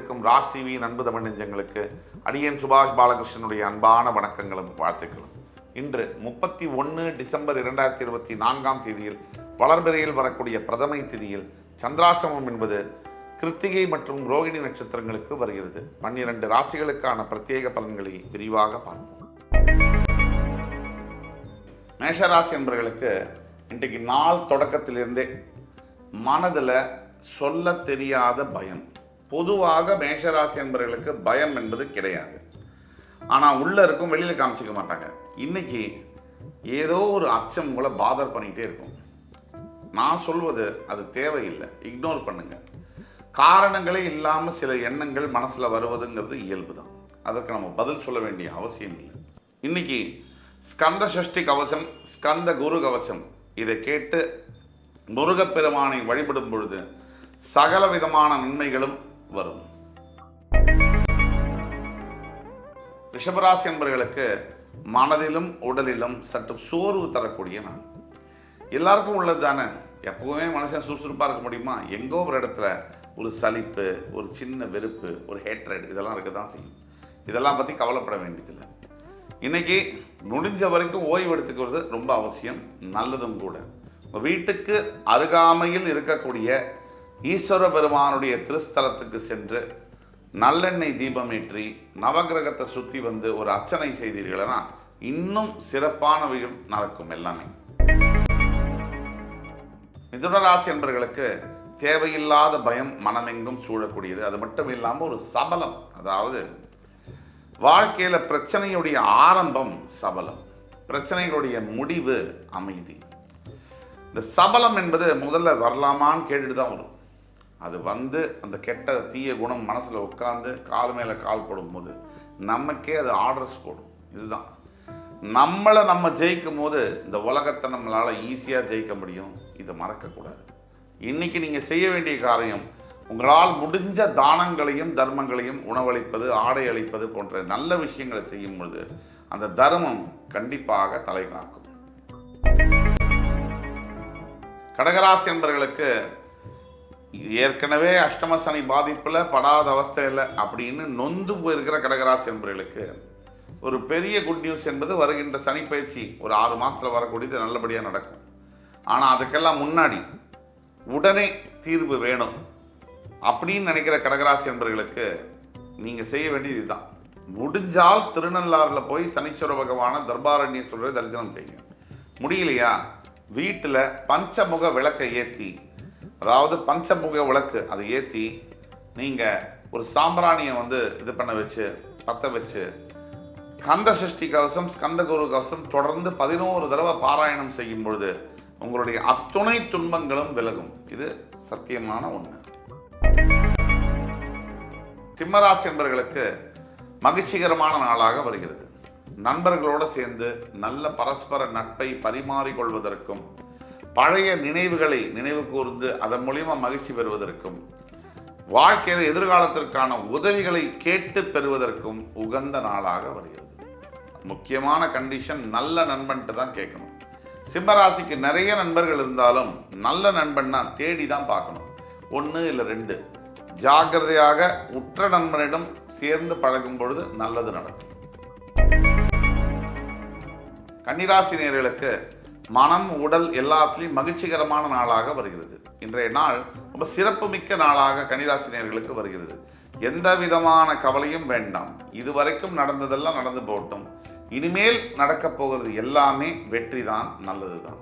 கொண்டிருக்கும் ராஜ் டிவி அன்பு தமிழ் நெஞ்சங்களுக்கு அடியேன் சுபாஷ் பாலகிருஷ்ணனுடைய அன்பான வணக்கங்களும் வாழ்த்துக்களும். இன்று 31 டிசம்பர் 2024 தேதியில் வளர்பிறையில் வரக்கூடிய பிரதமை திதியில் சந்திராஷ்டமம் என்பது கிருத்திகை மற்றும் ரோகிணி நட்சத்திரங்களுக்கு வருகிறது. 12 ராசிகளுக்கான பிரத்யேக பலன்களை விரிவாக பார்ப்போம். மேஷராசி என்பவர்களுக்கு இன்றைக்கு நாள் தொடக்கத்திலிருந்தே மனதில் சொல்ல தெரியாத பயம். பொதுவாக மேஷராசி என்பவர்களுக்கு பயம் என்பது கிடையாது, ஆனால் உள்ளே இருக்கும், வெளியில் காமிச்சிக்க மாட்டாங்க. இன்னைக்கு ஏதோ ஒரு அச்சம் உங்களை பாதர் பண்ணிகிட்டே இருக்கும். நான் சொல்வது அது தேவையில்லை, இக்னோர் பண்ணுங்க. காரணங்களே இல்லாமல் சில எண்ணங்கள் மனசில் வருவதுங்கிறது இயல்பு தான். அதற்கு நம்ம பதில் சொல்ல வேண்டிய அவசியம் இல்லை. இன்னைக்கு ஸ்கந்த சஷ்டி கவசம், ஸ்கந்த குரு கவசம் இதை கேட்டு முருகப்பெருமானை வழிபடும் பொழுது சகல விதமான நன்மைகளும் வரும். ரிஷபராசி என்பவர்களுக்கு மனதிலும் உடலிலும் சற்று சோர்வு தரக்கூடிய நாள். எல்லாருக்கும் உள்ளது தானே. எப்பவுமே மனுஷன் சுறுசுறுப்பாக இருக்க முடியுமா? எங்கோ ஒரு இடத்துல ஒரு சலிப்பு, ஒரு சின்ன வெறுப்பு, ஒரு ஹேட்ரட் இதெல்லாம் இருக்க தான் செய்யும். இதெல்லாம் பற்றி கவலைப்பட வேண்டியதில்லை. இன்னைக்கு முடிஞ்ச வரைக்கும் ஓய்வு எடுத்துக்கிறது ரொம்ப அவசியம், நல்லதும் கூட. வீட்டுக்கு அருகாமையில் இருக்கக்கூடிய ஈஸ்வர பெருமானுடைய திருஸ்தலத்துக்கு சென்று நல்லெண்ணெய் தீபமேற்றி நவகிரகத்தை சுற்றி வந்து ஒரு அர்ச்சனை செய்தீர்கள்னா இன்னும் சிறப்பானவையும் நடக்கும் எல்லாமே. மிதுனராசி என்பவர்களுக்கு தேவையில்லாத பயம் மனமெங்கும் சூழக்கூடியது. அது மட்டும் இல்லாமல் ஒரு சபலம், அதாவது வாழ்க்கையில் பிரச்சனையுடைய ஆரம்பம் சபலம், பிரச்சனைகளுடைய முடிவு அமைதி. இந்த சபலம் என்பது முதல்ல வரலாமான்னு கேட்டுட்டு தான் வரும். அது வந்து அந்த கெட்ட தீய குணம் மனசில் உட்காந்து கால் மேலே கால் போடும்போது நமக்கே அது ஆர்டர்ஸ் போடும். இதுதான் நம்மளை நம்ம ஜெயிக்கும் போது இந்த உலகத்தை நம்மளால் ஈஸியாக ஜெயிக்க முடியும். இதை மறக்கக்கூடாது. இன்றைக்கி நீங்கள் செய்ய வேண்டிய காரியம், உங்களால் முடிஞ்ச தானங்களையும் தர்மங்களையும், உணவளிப்பது, ஆடை அளிப்பது போன்ற நல்ல விஷயங்களை செய்யும் பொழுது அந்த தர்மம் கண்டிப்பாக தலை காக்கும். கடகராசி என்பவர்களுக்கு ஏற்கனவே அஷ்டம சனி பாதிப்பில் படாத அவஸ்தையில் அப்படின்னு நொந்து போயிருக்கிற கடகராசி என்பவர்களுக்கு ஒரு பெரிய குட் நியூஸ் என்பது வருகின்ற சனி பயிற்சி ஒரு 6 மாதத்தில் வரக்கூடியது நல்லபடியாக நடக்கும். ஆனால் அதுக்கெல்லாம் முன்னாடி உடனே தீர்வு வேணும் அப்படின்னு நினைக்கிற கடகராசி என்பவர்களுக்கு நீங்கள் செய்ய வேண்டியது இதுதான். முடிஞ்சால் திருநள்ளாறில் போய் சனீஸ்வர பகவான தர்பாரண்யேஸ்வரரை தரிசனம் செய்யுங்க. முடியலையா வீட்டில் பஞ்சமுக விளக்கை ஏற்றி, அதாவது பஞ்சமுக விளக்கு அதை ஏற்றி நீங்கள் ஒரு சாம்பிராணியை இது பண்ண வச்சு பற்ற வச்சு கந்த சஷ்டி கவசம், ஸ்கந்த குரு கவசம் தொடர்ந்து 11 தடவை பாராயணம் செய்யும் பொழுது உங்களுடைய அத்துணை துன்பங்களும் விலகும். இது சத்தியமான உண்மை. சிம்மராசி என்பவர்களுக்கு மகிழ்ச்சிகரமான நாளாக வருகிறது. நண்பர்களோடு சேர்ந்து நல்ல பரஸ்பர நட்பை பரிமாறிக்கொள்வதற்கும், பழைய நினைவுகளை நினைவு கூர்ந்து அதன் மூலியமா மகிழ்ச்சி பெறுவதற்கும், வாழ்க்கையில் எதிர்காலத்திற்கான உதவிகளை கேட்டு பெறுவதற்கும் உகந்த நாளாக வருகிறது. முக்கியமான கண்டிஷன், நல்ல நண்பன்ட்டு தான் கேட்கணும். சிம்மராசிக்கு நிறைய நண்பர்கள் இருந்தாலும் நல்ல நண்பன்னா தேடி தான் பார்க்கணும். 1 இல்லை 2 ஜாக்கிரதையாக உற்ற நண்பனிடம் சேர்ந்து பழகும் பொழுது நல்லது நடக்கும். கன்னிராசி நேயர்களுக்கு மனம், உடல் எல்லாத்திலையும் மகிழ்ச்சிகரமான நாளாக வருகிறது. இன்றைய நாள் ரொம்ப சிறப்புமிக்க நாளாக கன்னிராசி நேயர்களுக்கு வருகிறது. எந்த விதமான கவலையும் வேண்டாம். இதுவரைக்கும் நடந்ததெல்லாம் நடந்து போகட்டும். இனிமேல் நடக்கப் போகிறது எல்லாமே வெற்றி தான், நல்லது தான்.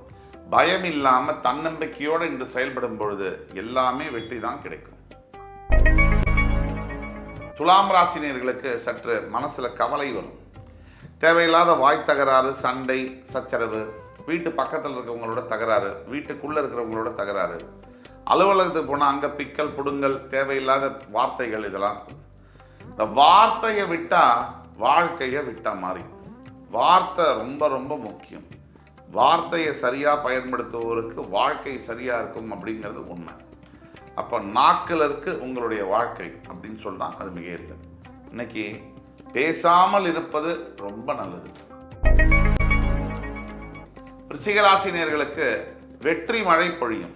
பயம் இல்லாமல் தன்னம்பிக்கையோடு இன்று செயல்படும் பொழுது எல்லாமே வெற்றி தான் கிடைக்கும். துலாம் ராசி நேயர்களுக்கு சற்று மனசில் கவலை வரும். தேவையில்லாத வாய் தகராறு, சண்டை, சச்சரவு, வீட்டு பக்கத்தில் இருக்கிறவங்களோட தகராறு, வீட்டுக்குள்ளே இருக்கிறவங்களோட தகராறு, அலுவலகத்துக்கு போனால் அங்கே பிக்கல் புடுங்கல், தேவையில்லாத வார்த்தைகள், இதெல்லாம். இந்த வார்த்தையை விட்டால் வாழ்க்கையை விட்டா மாதிரி. வார்த்தை ரொம்ப ரொம்ப முக்கியம். வார்த்தையை சரியாக பயன்படுத்துவோருக்கு வாழ்க்கை சரியாக இருக்கும் அப்படிங்கிறது உண்மை. அப்போ நாக்கில் இருக்கு உங்களுடைய வாழ்க்கை அப்படின்னு சொன்னால் அது மிக இல்லை. இன்னைக்கு பேசாமல் இருப்பது ரொம்ப நல்லது. விருச்சிகராசி நேயர்களுக்கு வெற்றி மழை பொழியும்.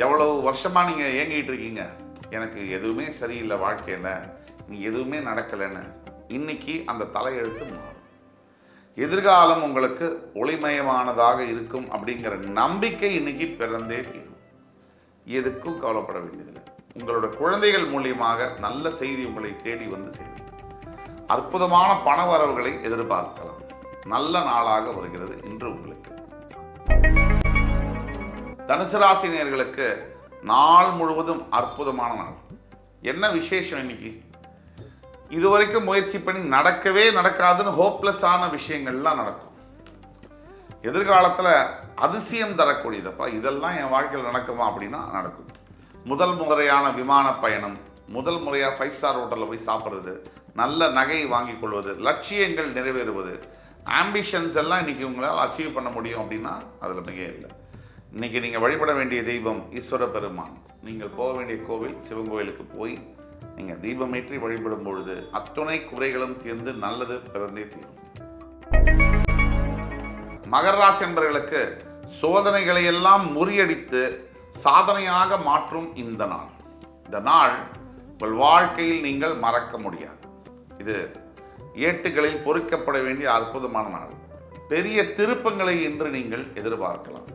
எவ்வளவு வருஷமா நீங்க ஏங்கிட்டு இருக்கீங்க, எனக்கு எதுவுமே சரியில்லை வாழ்க்கையில், நீ எதுவுமே நடக்கலைன்னு இன்னைக்கு அந்த தலையெழுத்து மாறும். எதிர்காலம் உங்களுக்கு ஒளிமயமானதாக இருக்கும் அப்படிங்கிற நம்பிக்கை இன்னைக்கு பிறந்தே தீரும். எதுக்கும் கவலைப்பட வேண்டியதில்லை. உங்களோட குழந்தைகள் மூலியமாக நல்ல செய்தி உங்களை தேடி வந்து சேரும். அற்புதமான பண வரவுகளை எதிர்பார்க்கலாம். நல்ல நாளாக வருகிறது இன்று உங்களுக்கு. தனுசு ராசி நேயர்களுக்கு நாள் முழுவதும் அற்புதமான நாள். என்ன விசேஷம் இன்னைக்கு? இதுவரைக்கும் முயற்சி பண்ணி நடக்கவே நடக்காதுன்னு ஹோப்லெஸ்ஸான விஷயங்கள்லாம் நடக்கும். எதிர்காலத்தில் அதிசயம் தரக்கூடியதப்பா, இதெல்லாம் என் வாழ்க்கையில் நடக்குமா அப்படின்னா நடக்கும். முதல் முறையான விமான பயணம், முதல் முறையாக 5 ஸ்டார் ஹோட்டலில் போய் சாப்பிட்றது, நல்ல நகை வாங்கி கொள்வது, லட்சியங்கள் நிறைவேறுவது, ஆம்பிஷன்ஸ் எல்லாம் இன்றைக்கி உங்களால் அச்சீவ் பண்ண முடியும் அப்படின்னா அதில் மிக இல்லை. இன்றைக்கி நீங்கள் வழிபட வேண்டிய தெய்வம் ஈஸ்வர பெருமான். நீங்கள் போக வேண்டிய கோவில் சிவன் கோவிலுக்கு போய் நீங்கள் தீபமேற்றி வழிபடும் பொழுது அத்துணை குறைகளும் தீர்ந்து நல்லது பிறந்தே தீரும். மகர ராசி என்பவர்களுக்கு சோதனைகளை எல்லாம் முறியடித்து சாதனையாக மாற்றும் இந்த நாள். இந்த நாள் உங்கள் வாழ்க்கையில் நீங்கள் மறக்க முடியாது. இது ஏட்டுகளில் பொறிக்கப்பட வேண்டிய அற்புதமான நாள். பெரிய திருப்பங்களை இன்று நீங்கள் எதிர்பார்க்கலாம்.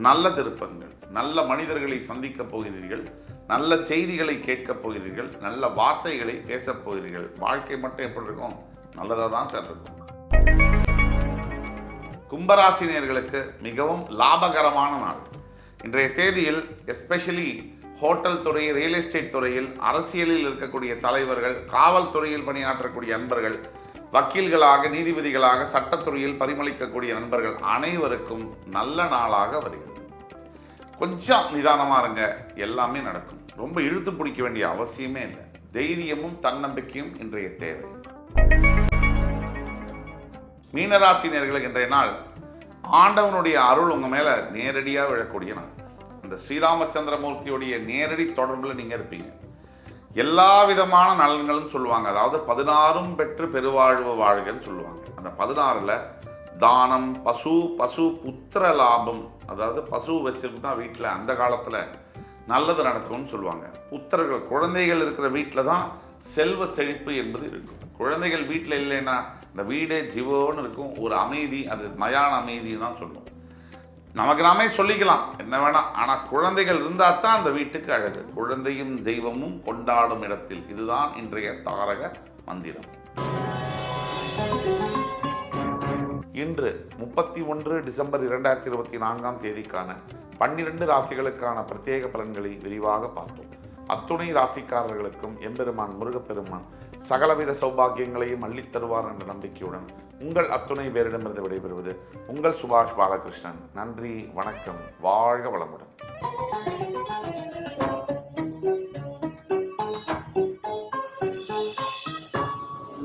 நல்ல திருப்பங்கள், நல்ல மனிதர்களை சந்திக்கப் போகிறீர்கள், நல்ல செய்திகளை கேட்கப் போகிறீர்கள், நல்ல வார்த்தைகளை பேசப் போகிறீர்கள். வாழ்க்கை மட்டும் எப்படி இருக்கும்? நல்லதாக தான் சார் இருக்கும். கும்பராசினியர்களுக்கு மிகவும் லாபகரமான நாள். இன்றைய தேதியில் எஸ்பெஷலி ஹோட்டல் துறை, ரியல் எஸ்டேட் துறையில், அரசியலில் இருக்கக்கூடிய தலைவர்கள், காவல்துறையில் பணியாற்றக்கூடிய நண்பர்கள், வக்கீல்களாக, நீதிபதிகளாக, சட்டத்துறையில் பரிமளிக்கக்கூடிய நண்பர்கள் அனைவருக்கும் நல்ல நாளாக வருகிறது. கொஞ்சம் நிதானமாக இருங்க, எல்லாமே நடக்கும். ரொம்ப இழுத்து பிடிக்க வேண்டிய அவசியமே இல்லை. தைரியமும் தன்னம்பிக்கையும் இன்றைய தேவை. மீனராசினியர்களுக்கு இன்றைய நாள் ஆண்டவனுடைய அருள் உங்கள் மேலே நேரடியாக விழக்கூடிய நாள். இந்த ஸ்ரீராமச்சந்திரமூர்த்தியுடைய நேரடி தொடர்பில் நீங்கள் இருப்பீங்க. எல்லா விதமான நலன்களும் சொல்லுவாங்க. அதாவது 16 பெற்று பெருவாழ்வு வாழ்கன்னு சொல்லுவாங்க. அந்த 16ல் தானம், பசு புத்திர லாபம், அதாவது பசு வச்சிருந்தா வீட்டில் அந்த காலத்தில் நல்லது நடக்கும்னு சொல்லுவாங்க. புத்திரர்கள், குழந்தைகள் இருக்கிற வீட்டில் தான் செல்வ செழிப்பு என்பது இருக்கும். குழந்தைகள் வீட்டில் இல்லைன்னா இந்த வீடே ஜீவோன்னு இருக்கும். ஒரு அமைதி, அது மயான அமைதி தான் சொல்லுவோம். நமக்கு நாமே சொல்லிக்கலாம் என்ன வேணாம், ஆனால் குழந்தைகள் இருந்தால் தான் அந்த வீட்டுக்கு அழகு. குழந்தையும் தெய்வமும் கொண்டாடும் இடத்தில். இதுதான் இன்றைய தாரக மந்திரம். இன்று 31 டிசம்பர் 2024 தேதிக்கான 12 ராசிகளுக்கான பிரத்யேக பலன்களை விரிவாக பார்த்தோம். அத்துணை ராசிக்காரர்களுக்கும் எம்பெருமான் முருகப்பெருமான் சகலவித சௌபாகியங்களையும் அள்ளித்தருவார் என்ற நம்பிக்கையுடன் உங்கள் அத்துணை பேரிடமிருந்து விடைபெறுவது உங்கள் சுபாஷ் பாலகிருஷ்ணன். நன்றி, வணக்கம், வாழ்க வளமுடன்.